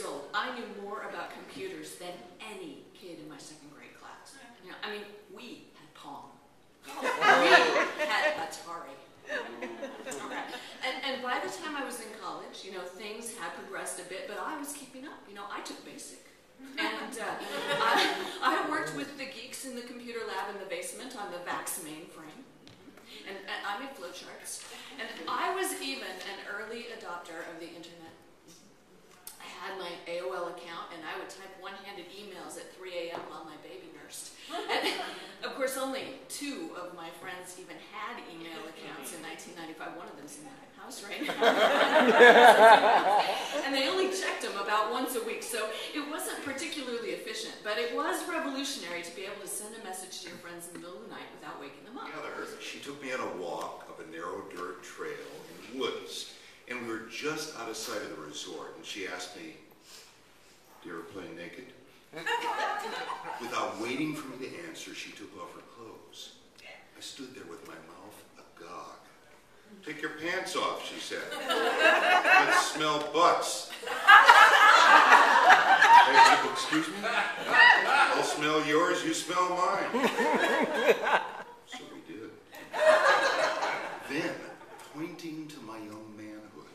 old, I knew more about computers than any kid in my second grade class. You know, I mean, we had Pong. We had Atari. Okay. And by the time I was in college, you know, things had progressed a bit, but I was keeping up. You know, I took basic. And I worked with the geeks in the computer lab in the basement on the VAX mainframe. And I made flowcharts. And I was even an early adopter of the internet. I had my AOL account, and I would type one-handed emails at 3 a.m. while my baby nursed. And of course, only 2 of my friends even had email accounts in 1995. One of them's in my house right now. And they only checked them about once a week, so it wasn't particularly efficient, but it was revolutionary to be able to send a message to your friends in the middle of the night without waking them up. She took me on a walk up a narrow dirt trail in woods, and we were just out of sight of the resort, and she asked me, "Do you ever play naked?" Without waiting for me to answer, she took off her clothes. I stood there with my mouth agog. "Take your pants off," she said. "Let's smell butts." I said, "Excuse me? I'll smell yours, you smell mine." So we did. Then, pointing to my young manhood,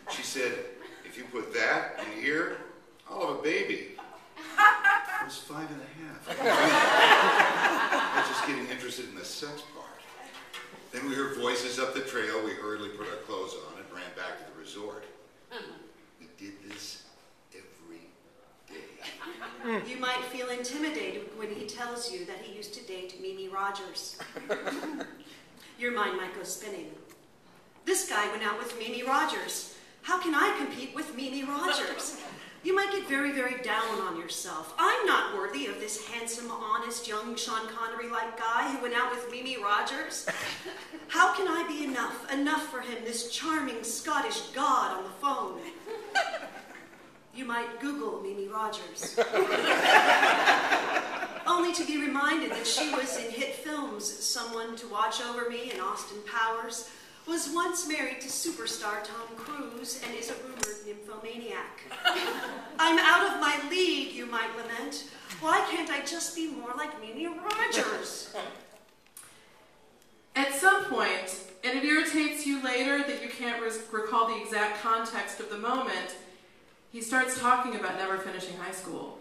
she said, "If you put that in here, I'll have a baby." I was 5 and a half. I was just getting interested in the sex part. Then we heard voices up the trail. We hurriedly put our clothes on and ran back to the resort. We did this every day. You might feel intimidated when he tells you that he used to date Mimi Rogers. Your mind might go spinning. This guy went out with Mimi Rogers. How can I compete with Mimi Rogers? You might get very, very down on yourself. I'm not worthy of this handsome, honest, young Sean Connery-like guy who went out with Mimi Rogers. How can I be enough for him, this charming Scottish god on the phone? You might Google Mimi Rogers. Only to be reminded that she was in hit films Someone to Watch Over Me and Austin Powers, was once married to superstar Tom Cruise, and is a rumored nymphomaniac. I'm out of my league, you might lament. Why can't I just be more like Mimi Rogers? At some point, and it irritates you later that you can't recall the exact context of the moment, he starts talking about never finishing high school.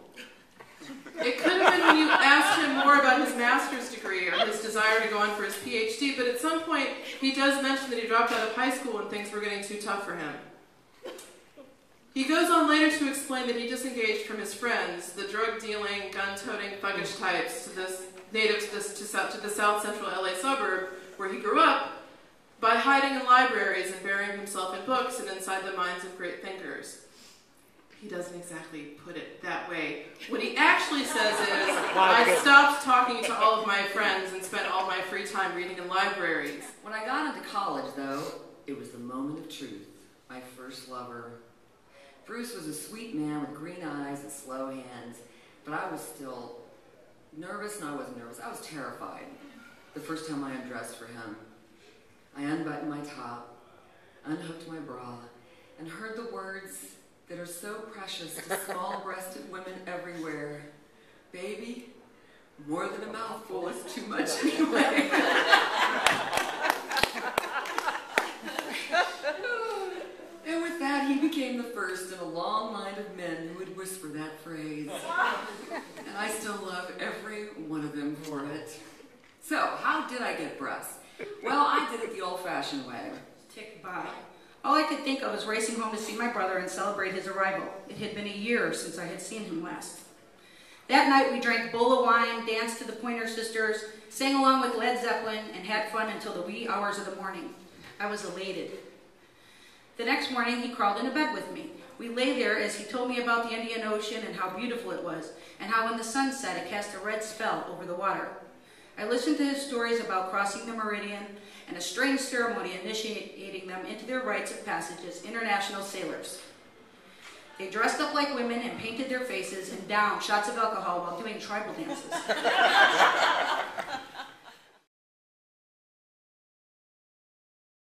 It could have been when you asked him more about his master's degree or his desire to go on for his PhD, but at some point he does mention that he dropped out of high school when things were getting too tough for him. He goes on later to explain that he disengaged from his friends, the drug-dealing, gun-toting thuggish types native to the south central LA suburb where he grew up, by hiding in libraries and burying himself in books and inside the minds of great thinkers. He doesn't exactly put it that way. What he actually says is, I stopped talking to all of my friends and spent all my free time reading in libraries. When I got into college, though, it was the moment of truth. My first lover. Bruce was a sweet man with green eyes and slow hands, but I was still nervous, and I wasn't nervous. I was terrified the first time I undressed for him. I unbuttoned my top, unhooked my bra, and heard the words that are so precious to small-breasted women everywhere. Baby, more than a mouthful is too much anyway. And with that, he became the first in a long line of men who would whisper that phrase. And I still love every one of them for it. So, how did I get breasts? Well, I did it the old-fashioned way. Ticked by. All I could think of was racing home to see my brother and celebrate his arrival. It had been a year since I had seen him last. That night we drank bowl of wine, danced to the Pointer Sisters, sang along with Led Zeppelin, and had fun until the wee hours of the morning. I was elated. The next morning he crawled into bed with me. We lay there as he told me about the Indian Ocean and how beautiful it was, and how when the sun set it cast a red spell over the water. I listened to his stories about crossing the meridian and a strange ceremony initiating them into their rites of passage as international sailors. They dressed up like women and painted their faces and downed shots of alcohol while doing tribal dances.